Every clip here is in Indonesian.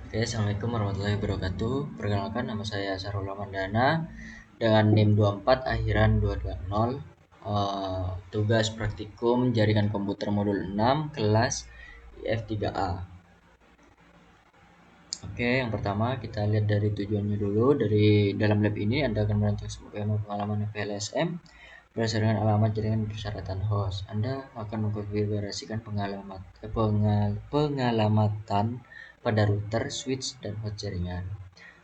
Oke, Assalamualaikum warahmatullahi wabarakatuh. Perkenalkan, nama saya Sarul Ramandana dengan NIM 24 akhiran 220. Tugas praktikum jaringan komputer modul 6 kelas IF3A. Oke, yang pertama kita lihat dari tujuannya dulu. Dari dalam lab ini Anda akan merancang sebuah pengalaman VLSM berdasarkan alamat jaringan persyaratan host. Anda akan mengkonfigurasikan pengalamatan pada router, switch, dan host jaringan.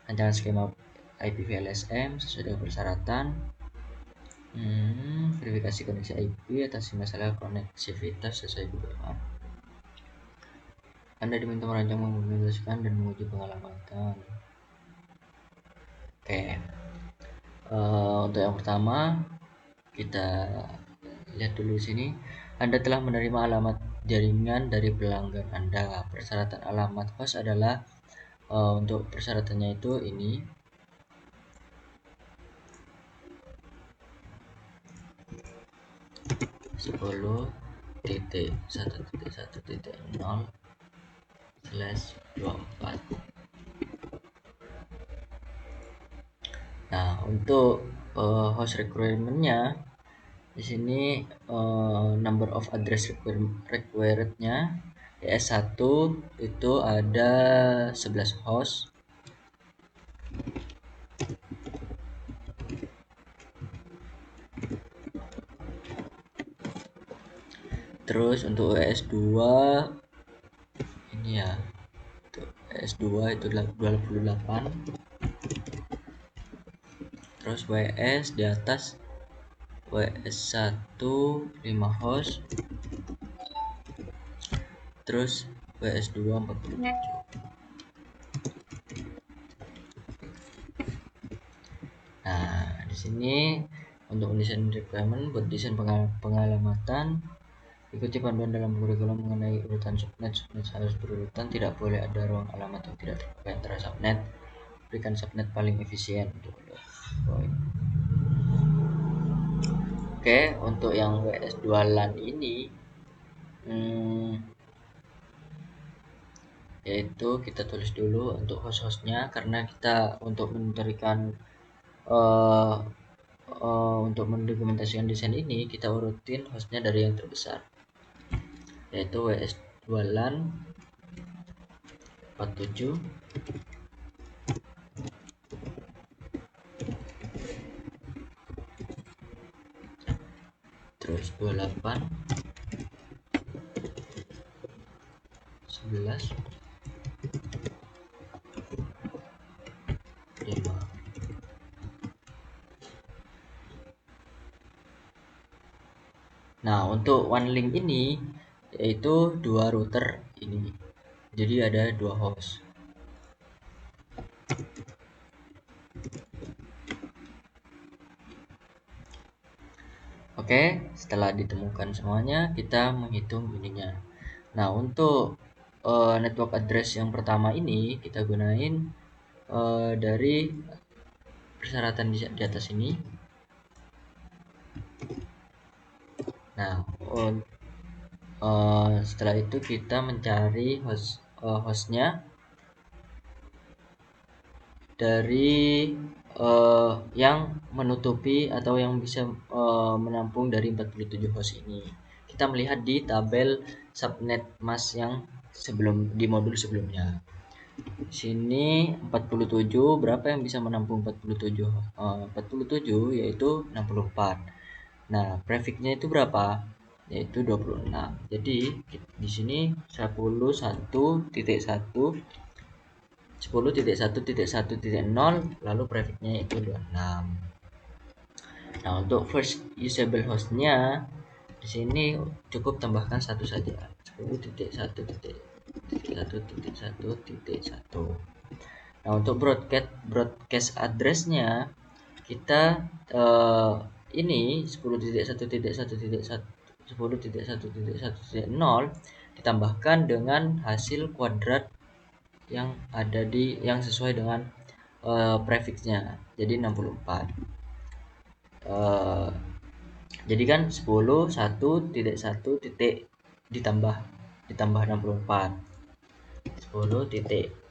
Rancangan skema IP VLSM sesuai dengan persyaratan. Verifikasi koneksi IP atasi masalah koneksivitas sesuai kebutuhan. Anda diminta merancang, mengimplementasikan, dan menguji pengalamatan. Oke. Untuk yang pertama kita lihat dulu di sini. Anda telah menerima alamat jaringan dari pelanggan Anda. Persyaratan alamat host adalah untuk persyaratannya itu ini. Sepuluh titik 1.1.1.0/24. Nah, untuk host requirement-nya di sini number of address required-nya ES1 itu ada 11 host. Terus untuk ES2 ini ya. Untuk ES2 itu 28. Terus WS di atas WS1 5 host. Terus WS2 47. Nah, di sini untuk desain requirement buat desain pengalamatan, ikuti panduan dalam kurikulum mengenai urutan subnet. Subnet harus berurutan, tidak boleh ada ruang alamat yang tidak terpakai antara subnet. Berikan subnet paling efisien untuk Oke, untuk yang WS2 LAN ini yaitu kita tulis dulu untuk host-hostnya, karena kita untuk memberikan untuk mendokumentasikan desain ini kita urutin hostnya dari yang terbesar, yaitu WS2 LAN 47, terus 28, 11, 5. Nah, untuk one link ini yaitu dua router ini, jadi ada dua host. Oke, setelah ditemukan semuanya, kita menghitung ininya. Nah, untuk network address yang pertama ini kita gunain dari persyaratan di atas ini. Nah, setelah itu kita mencari hostnya dari yang menutupi atau yang bisa menampung dari 47 host ini. Kita melihat di tabel subnet mask yang di modul sebelumnya. Di sini 47, berapa yang bisa menampung 47? 47 yaitu 64. Nah, prefixnya itu berapa? Yaitu 26. Jadi di sini 10.1.1.0 lalu prefixnya itu 26. Nah, untuk first usable hostnya di sini cukup tambahkan satu saja, 10.1.1.1.1. Nah, untuk broadcast addressnya kita ini 10.1.1.1.10.1.1.0 ditambahkan dengan hasil kuadrat yang ada yang sesuai dengan prefixnya, jadi 64. Jadi kan 10.1.1 ditambah 64, 10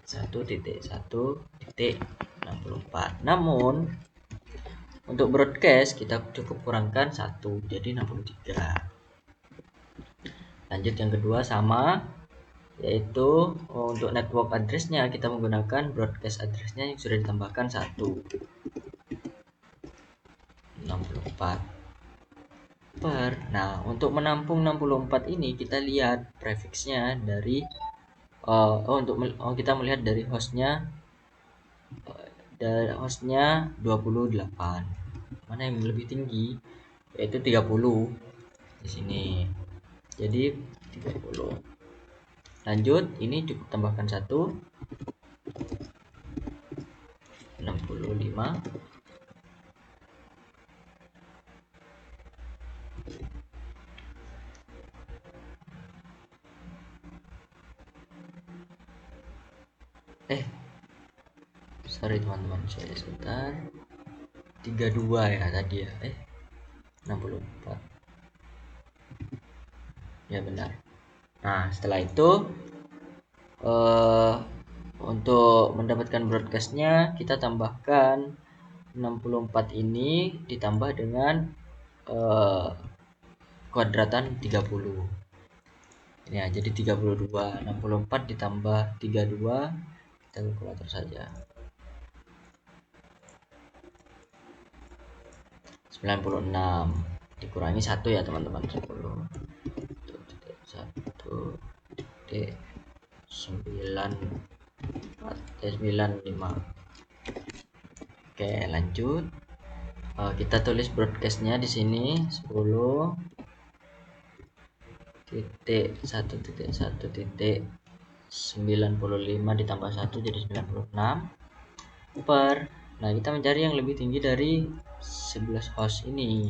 1.1.64. Namun untuk broadcast kita cukup kurangkan 1, jadi 63. Lanjut yang kedua sama, yaitu untuk network addressnya kita menggunakan broadcast addressnya yang sudah ditambahkan 1.64 per. Nah, untuk menampung 64 ini kita lihat prefixnya dari kita melihat dari hostnya, 28. Mana yang lebih tinggi, yaitu 30 di sini. Jadi 30. Lanjut, ini cukup tambahkan 1, 65. Sorry teman-teman, saya sebentar. 32 ya tadi ya. 64. Ya benar. Nah, setelah itu untuk mendapatkan broadcastnya kita tambahkan 64 ini ditambah dengan kuadratan 30 ya, jadi 32. 64 ditambah 32, kita kalkulator saja, 96 dikurangi 1 ya teman-teman, 10.1.95. Oke, lanjut. Kita tulis broadcastnya di sini 10.1.1.95 ditambah 1 jadi 96 per. Nah, kita mencari yang lebih tinggi dari 11 host ini.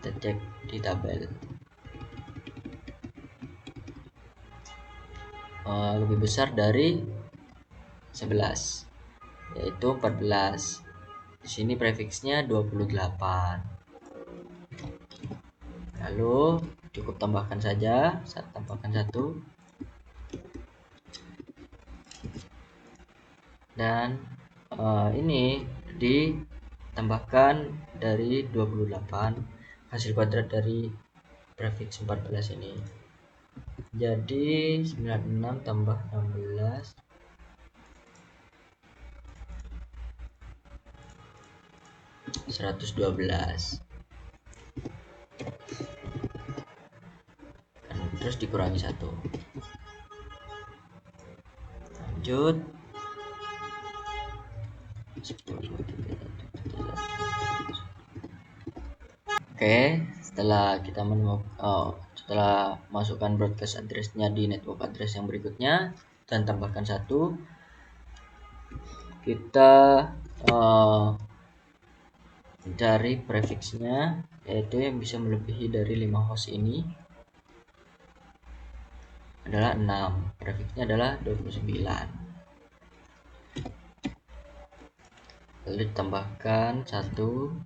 Kita cek di tabel. Lebih besar dari 11, yaitu 14. Di sini prefixnya 28. Lalu cukup tambahkan saja, tambahkan 1 dan ini ditambahkan dari 28 hasil kuadrat dari prefix 14 ini. Jadi 96 tambah 16 112. Terus dikurangi 1. Lanjut. Oke, setelah kita setelah masukkan broadcast addressnya di network address yang berikutnya dan tambahkan 1, kita cari prefixnya, yaitu yang bisa melebihi dari 5 host ini adalah 6. Prefixnya adalah 29. Lalu ditambahkan 1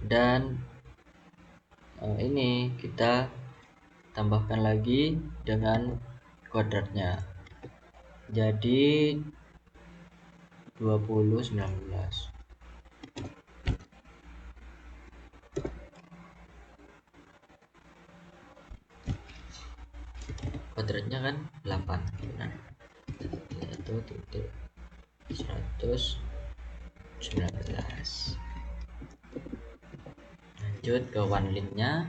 dan ini kita tambahkan lagi dengan kuadratnya, jadi 2019. Kuadratnya kan 8, benar. 1.119. Lanjut ke one linknya,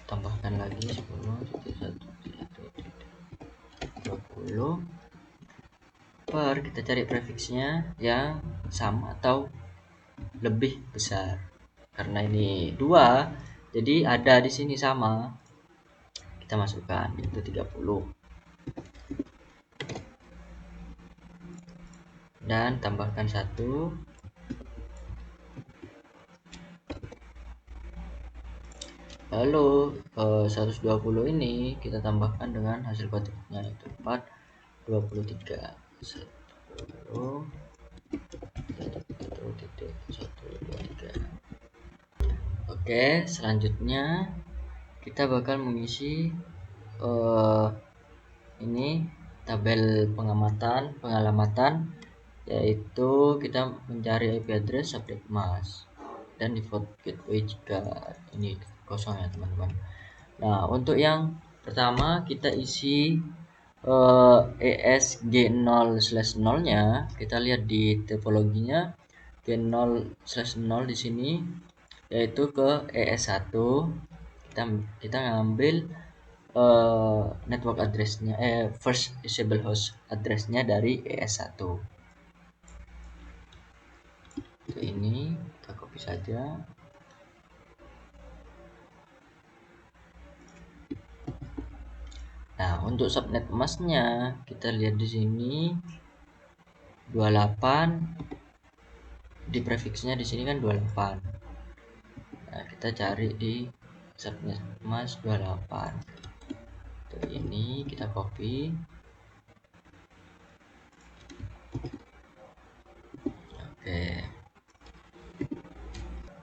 tambahkan lagi 10.1.20 per. Kita cari prefixnya yang sama atau lebih besar, karena ini 2 jadi ada di sini sama, kita masukkan itu 30 dan tambahkan 1. Lalu 120 ini kita tambahkan dengan hasil kuadratnya, yaitu 423. 1.1.123. Oke, selanjutnya kita bakal mengisi ini tabel pengalamatan, yaitu kita mencari IP address subnet mask dan default gateway jika ini kosong ya teman-teman. Nah, untuk yang pertama kita isi ESG0/0 nya, kita lihat di topologinya G0/0 di sini yaitu ke ES1. Kita ngambil network addressnya first usable host addressnya dari ES1. Ini kita copy saja. Nah, untuk subnet masknya kita lihat di sini 28, di prefixnya di sini kan 28. Nah, kita cari di subnet mask 28. Ini kita copy.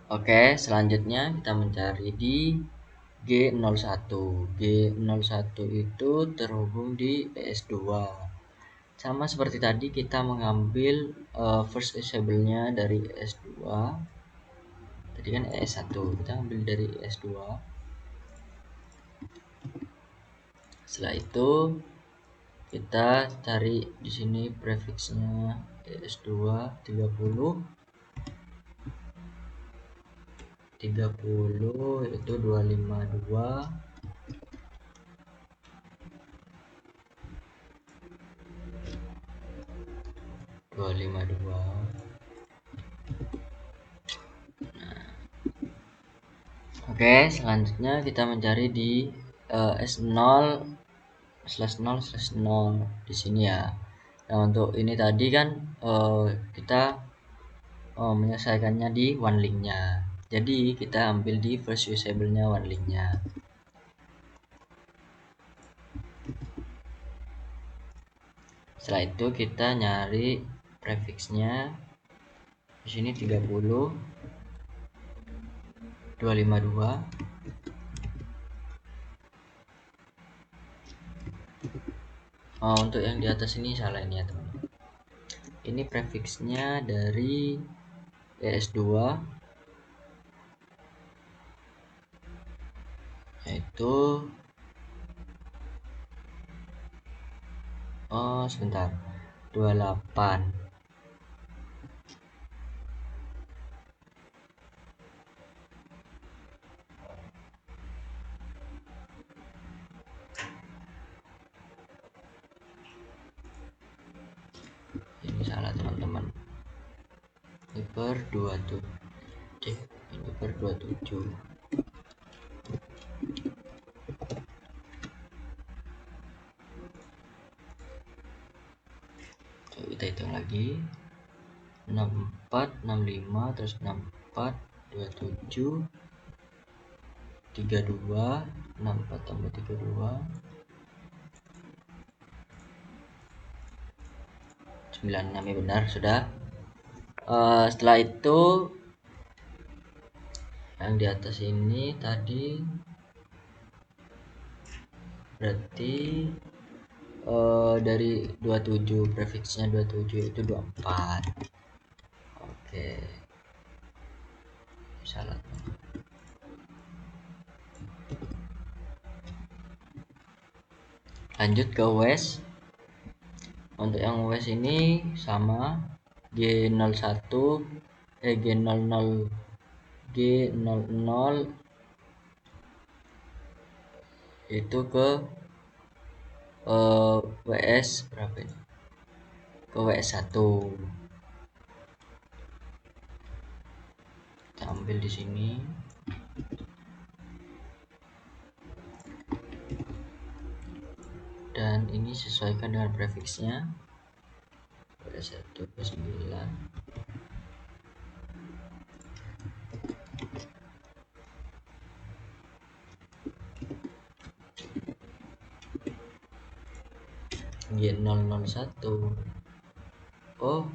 Oke, selanjutnya kita mencari di G01. G01 itu terhubung di ES2. Sama seperti tadi kita mengambil first usable-nya dari ES2. Tadi kan ES1, kita ambil dari ES2. Setelah itu kita cari di sini prefixnya ES2 30 itu 252 252. Oke, selanjutnya kita mencari di S0/0/0 di sini ya. Nah, untuk ini tadi kan kita menyelesaikannya di one link-nya. Jadi kita ambil di first usable-nya one link-nya. Setelah itu kita nyari prefixnya di sini 30 252. Untuk yang di atas ini salah ini ya teman-teman. Ini prefixnya dari ES2 yaitu sebentar 28. Ini salah teman-teman. Ini per 27. Ini per 27. Kita hitung lagi 64 65 terus 64 27 32 64 tambah 32 96 ya, benar sudah. Setelah itu yang di atas ini tadi berarti dari 27 prefixnya 27 itu 24. Oke, salah. Lanjut ke WES. Untuk yang WES ini sama G01 G00 G00 itu ke WS berapa ini? Ke WS1. Kita ambil di sini. Dan ini sesuaikan dengan prefixnya. WS1 ke 9. G001. Oh,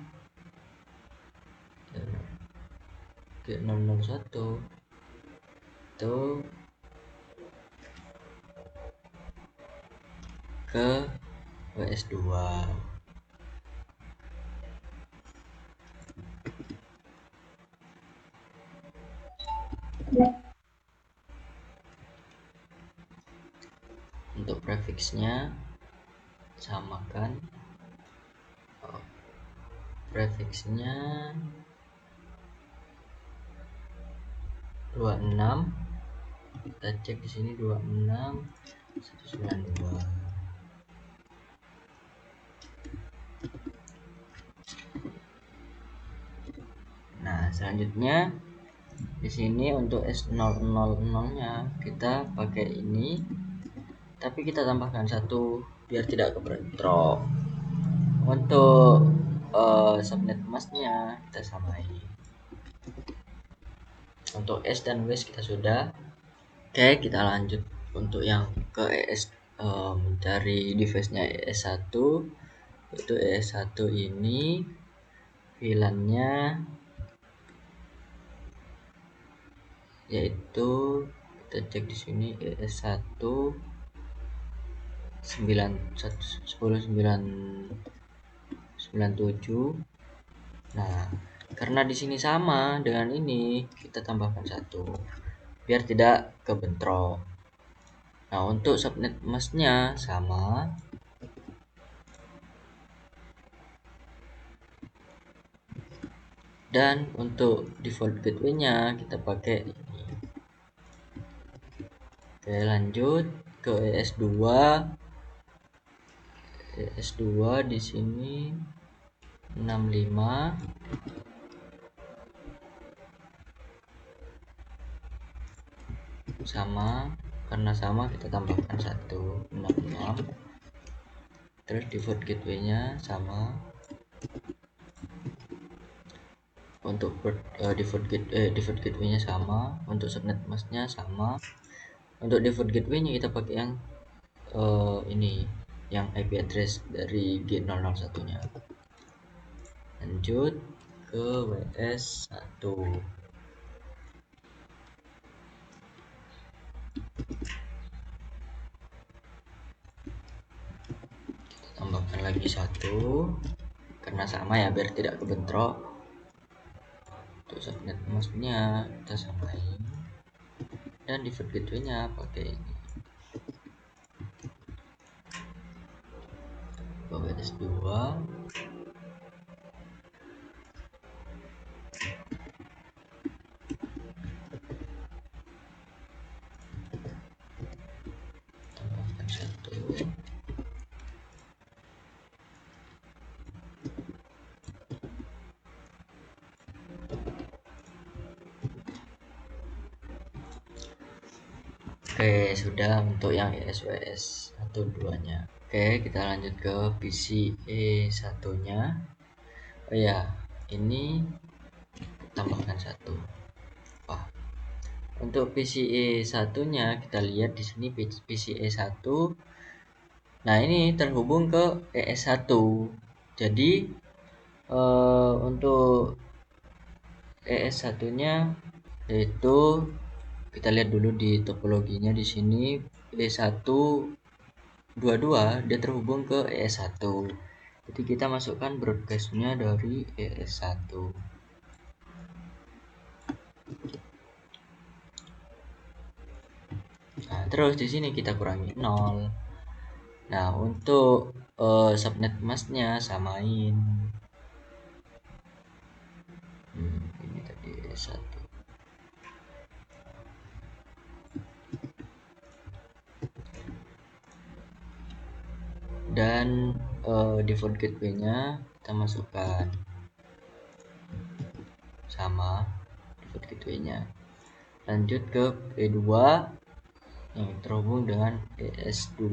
G001 itu ke WS2. Untuk prefixnya samakan, prefixnya 26, kita cek di sini 26 192. Nah, selanjutnya di sini untuk S000-nya kita pakai ini, tapi kita tambahkan 1 biar tidak kebentrok. Untuk subnet masknya kita samai. Untuk S dan WS kita sudah. Oke, kita lanjut untuk yang ke ES, dari device-nya ES1, yaitu ES1 ini VLAN-nya yaitu kita cek di sini ES1 10.997. Nah, karena di sini sama dengan ini, kita tambahkan 1 biar tidak kebentrok. Nah, untuk subnet masknya sama. Dan untuk default gateway-nya kita pakai ini. Oke, lanjut ke ES2. ES2 di sini 65. Sama, karena sama kita tambahkan 166. Terus default gateway-nya sama. Untuk default gateway-nya sama, untuk subnet masknya sama. Untuk default gateway-nya kita pakai yang ini, yang IP address dari G001-nya. Lanjut ke WS1. Kita tambahkan lagi 1 karena sama ya, biar tidak kebentrok. Untuk subnet masknya kita samain, dan default gateway-nya pakai ini. Ke WS2. Tambahkan 1. Oke, sudah untuk yang ESWS 12-nya. Oke, kita lanjut ke PCIe 1-nya. Oh ya, ini tambahkan 1. Wah, untuk PCIe 1-nya kita lihat di sini PCIe 1. Nah, ini terhubung ke ES1. Jadi untuk ES1-nya yaitu kita lihat dulu di topologinya. Di sini E122 dia terhubung ke ES1. Jadi kita masukkan broadcast-nya dari ES1. Nah, terus di sini kita kurangi 0. Nah, untuk subnet masknya samain. Ini tadi ES1. Dan default gateway-nya kita masukkan sama default gateway-nya. Lanjut ke E2 yang terhubung dengan ES2.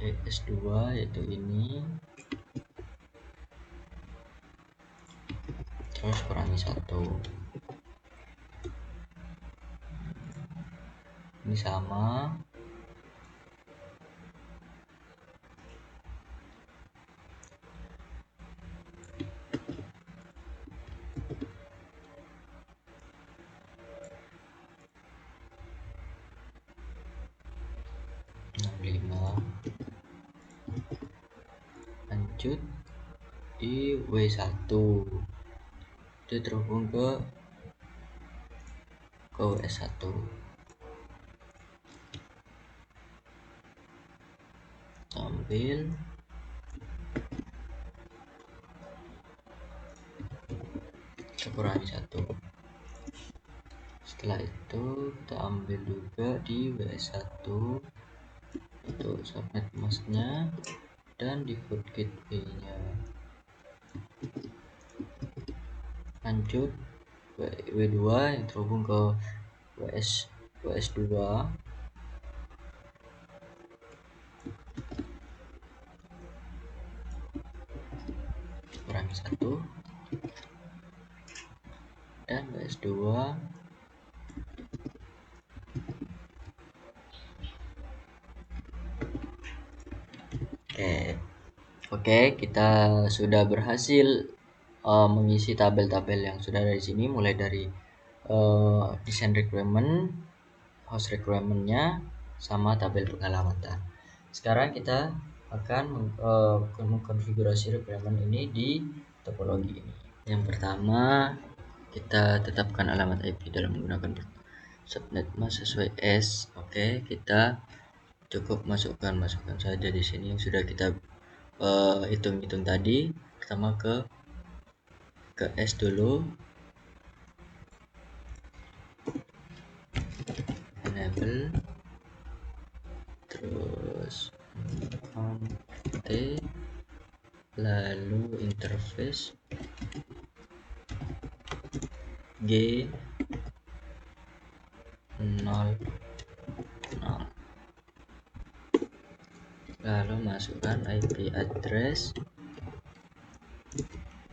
ES2 yaitu ini. Terus kurangi 1. Ini sama. lanjut di W1 itu terhubung ke W1, ambil kita kurangi 1. Setelah itu kita ambil juga di W1 untuk subnet masknya dan di hot gateway-nya. Lanjut W2 yang terhubung ke WS2, kurangi 1, dan WS2 Oke, kita sudah berhasil mengisi tabel-tabel yang sudah ada di sini, mulai dari desain requirement, host requirement-nya, sama tabel pengalamatan. Sekarang kita akan mengkonfigurasi requirement ini di topologi ini. Yang pertama, kita tetapkan alamat IP dalam menggunakan subnet mask sesuai S. Oke, kita cukup masukkan saja di sini yang sudah kita hitung tadi. Pertama ke S dulu, enable, terus T, lalu interface G 0, lalu masukkan IP address.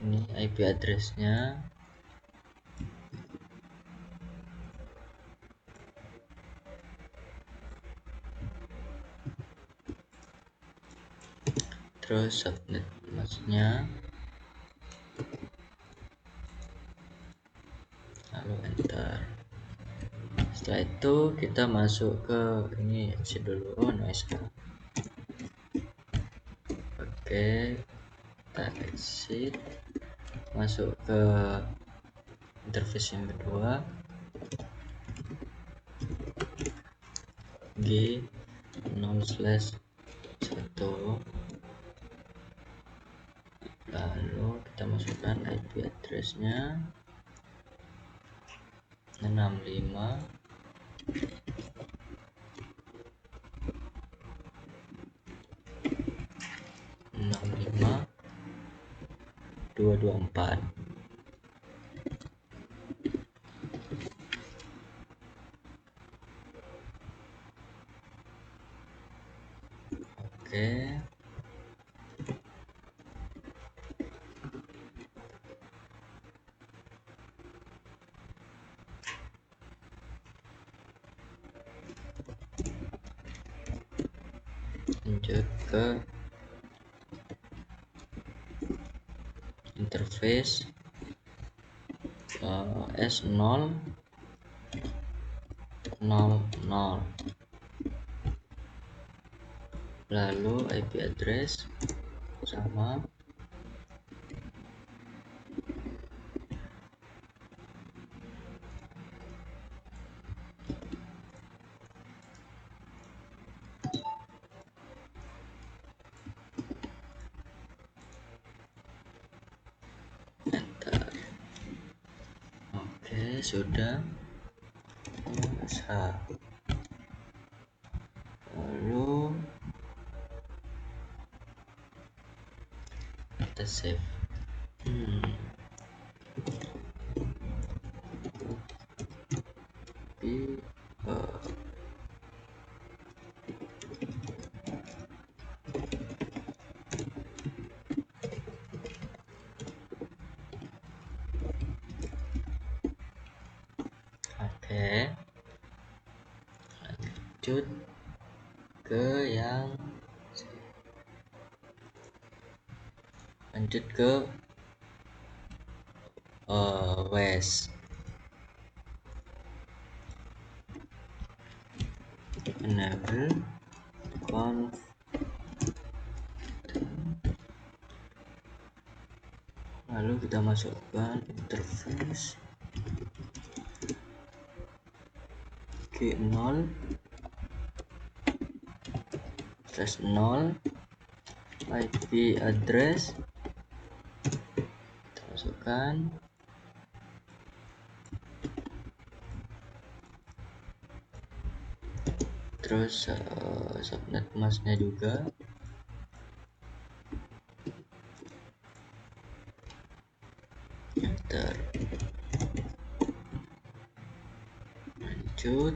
Ini IP address-nya, terus subnet masknya, lalu enter. Setelah itu kita masuk ke ini, exit dulu, noise. Oke, kita exit, masuk ke interface yang kedua, G 0/1, lalu kita masukkan IP address-nya 65 224. Oke, lanjut ke interface S0 00, lalu IP address sama, enter. Oke, sudah bisa. Lalu kita save. Oke, lanjut ke WES, enable conf lalu kita masukkan interface G0 /0 IP address, kita masukkan, terus subnet masknya juga, enter, lanjut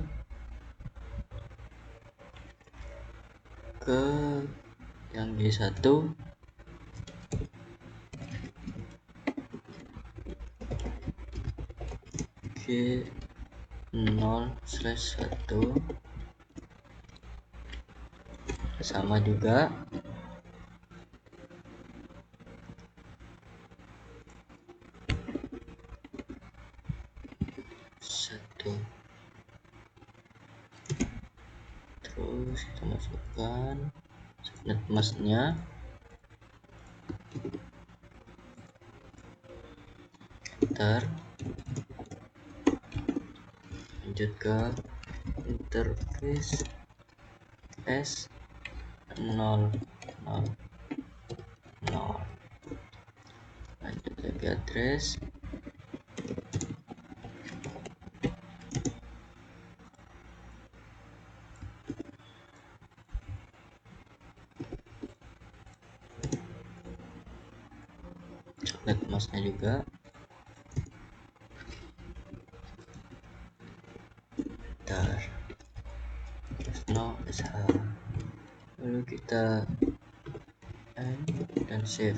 ke yang G1, G0/1 sama juga, satu, terus kita masukkan subnet masknya, enter, lanjut ke interface S000, lanjut IP address, subnet masknya juga, enter, no SH, lalu kita end dan save.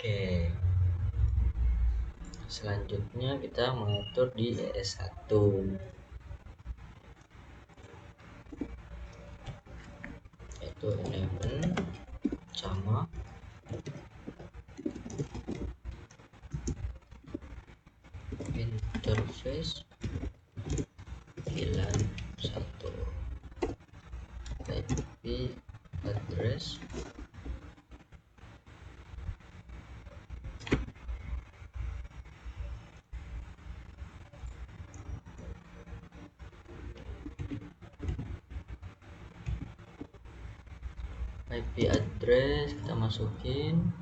Oke, selanjutnya kita mengatur di ES1, yaitu enable sama interface VLAN 1, IP address, IP address kita masukin,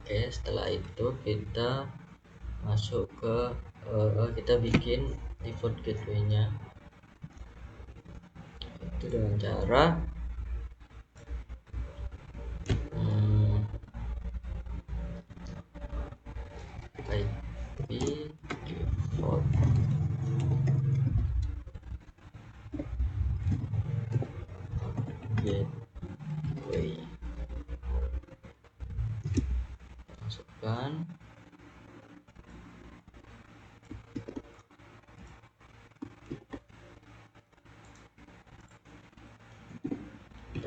oke. Setelah itu kita masuk ke kita bikin default gateway-nya, itu dengan cara IP default gateway, masukkan,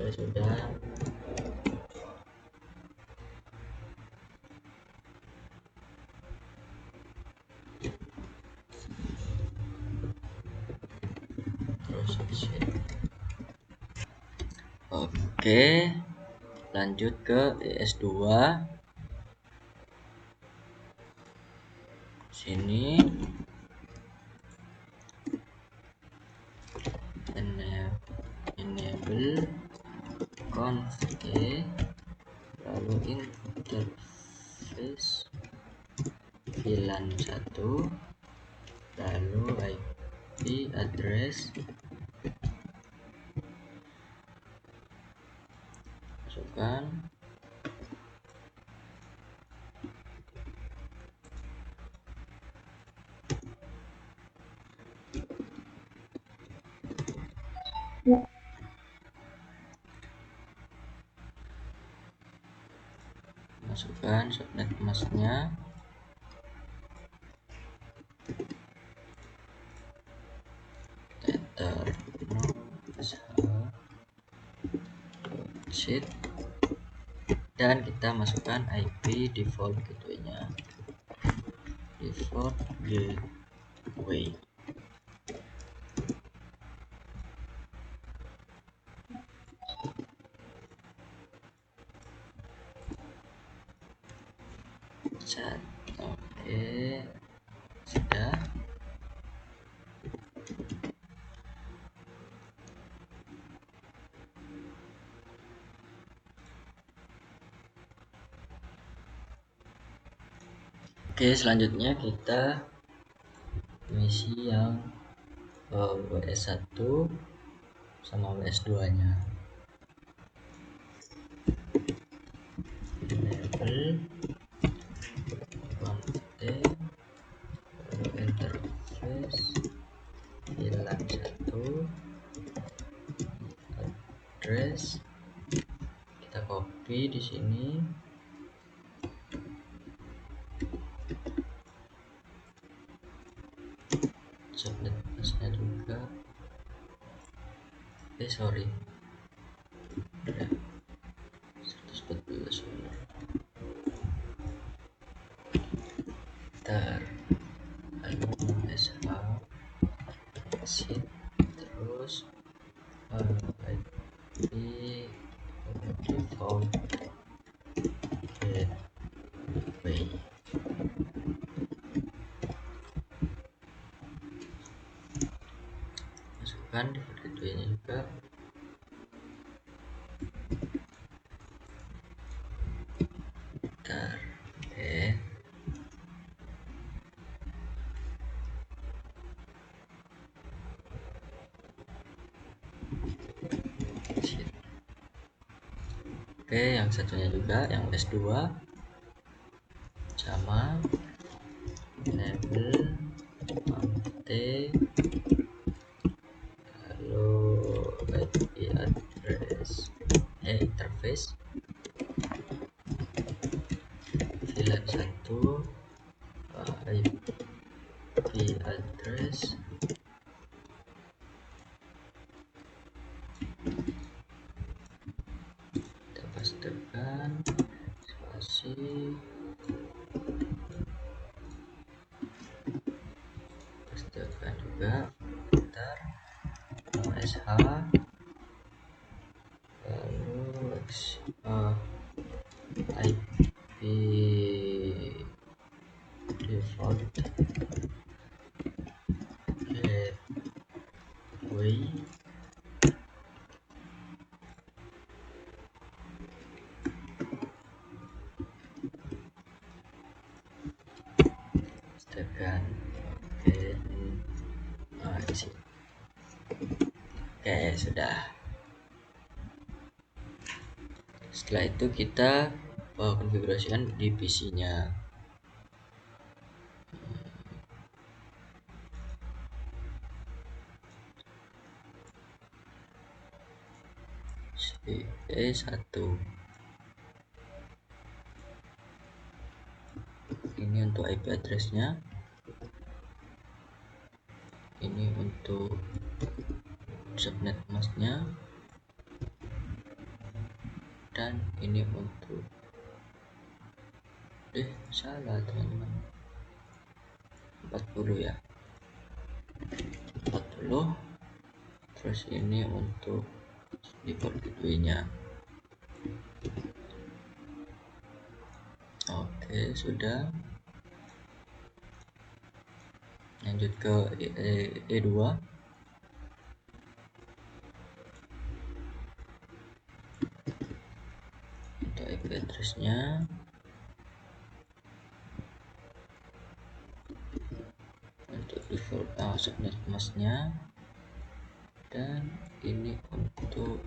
sudah. Terus oke, lanjut ke ES2, sini enable conf lalu interface VLAN 1, lalu IP address, masukkan, Masukkan subnet masknya. Enter sheet, dan kita masukkan IP default gateway-nya, default gateway. Oke, sudah. Oke, selanjutnya kita misi yang WS1 sama WS2-nya. Enable content interface VLAN 1 address, kita copy di sini. Subnet masknya juga. Sorry. 114 Ntar lalu SH sheet, terus IP default gateway. Masukkan default gateway-nya juga. Ntar Oke, yang satunya juga, yang S2 sama enable content lalu IP address interface VLAN 1 IP address kita pastikan spasi, pastikan juga ntar SH lalu IP default gateway pastikan. Oke, sudah. Setelah itu kita konfigurasikan di PC-nya. CE1 ini untuk IP address-nya, ini untuk subnet masknya, dan ini untuk salah teman-teman, 40 ya, 40. Terus ini untuk default gateway-nya. Oke, sudah. Lanjut ke E2. Untuk IP address-nya, untuk default subnet masknya, dan ini untuk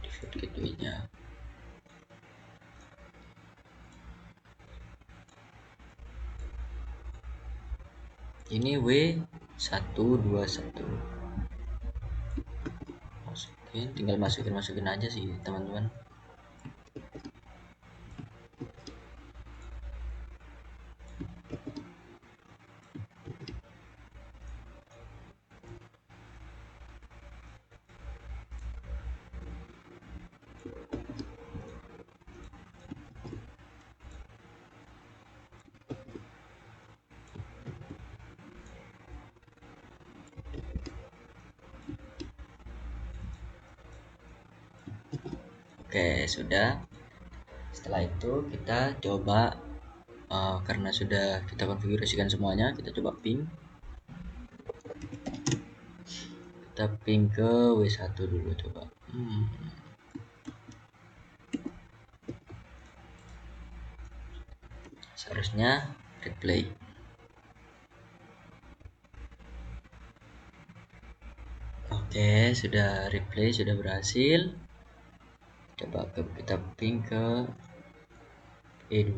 default gateway-nya. Ini W121. Oke, tinggal masukin aja sih teman-teman. Oke, sudah. Setelah itu kita coba, karena sudah kita konfigurasikan semuanya, kita coba ping. Kita ping ke W1 dulu coba. Seharusnya replay. Oke, sudah replay, sudah berhasil. Coba kita ping ke E2.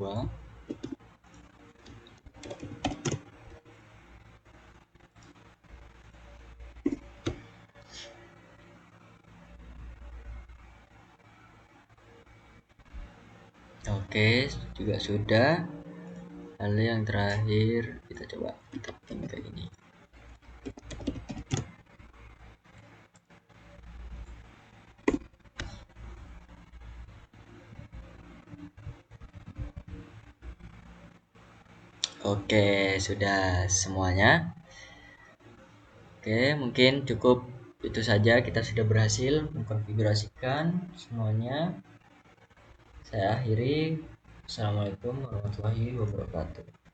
Oke, juga sudah. Lalu yang terakhir kita coba kita ping ke ini. Oke, sudah semuanya. Oke, mungkin cukup itu saja, kita sudah berhasil mengkonfigurasikan semuanya. Saya akhiri. Assalamualaikum warahmatullahi wabarakatuh.